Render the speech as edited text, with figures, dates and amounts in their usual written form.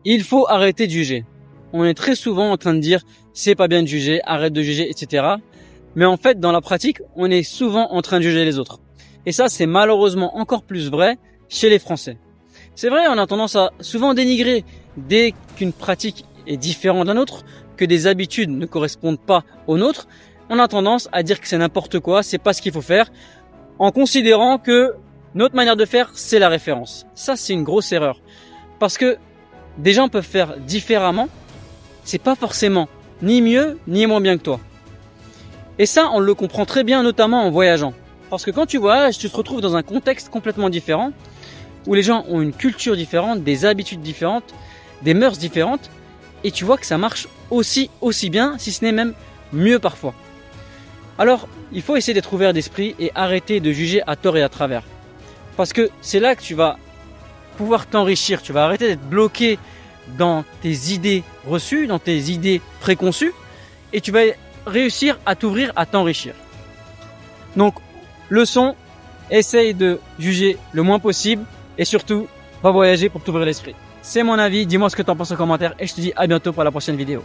Il faut arrêter de juger. On est très souvent en train de dire c'est pas bien de juger, arrête de juger, etc. Mais en fait, dans la pratique, on est souvent en train de juger les autres. Et ça, c'est malheureusement encore plus vrai chez les Français. C'est vrai, on a tendance à souvent dénigrer dès qu'une pratique est différente d'un autre, que des habitudes ne correspondent pas aux nôtres. On a tendance à dire que c'est n'importe quoi, c'est pas ce qu'il faut faire, en considérant que notre manière de faire, c'est la référence. Ça, c'est une grosse erreur. Parce que des gens peuvent faire différemment, c'est pas forcément ni mieux ni moins bien que toi. Et ça, on le comprend très bien, notamment en voyageant. Parce que quand tu voyages, tu te retrouves dans un contexte complètement différent, où les gens ont une culture différente, des habitudes différentes, des mœurs différentes, et tu vois que ça marche aussi bien, si ce n'est même mieux parfois. Alors, il faut essayer d'être ouvert d'esprit et arrêter de juger à tort et à travers. Parce que c'est là que tu vas pouvoir t'enrichir, tu vas arrêter d'être bloqué dans tes idées reçues, dans tes idées préconçues, et tu vas réussir à t'ouvrir, à t'enrichir. Donc, leçon, essaye de juger le moins possible, et surtout, va voyager pour t'ouvrir l'esprit. C'est mon avis, dis-moi ce que tu en penses en commentaire, et je te dis à bientôt pour la prochaine vidéo.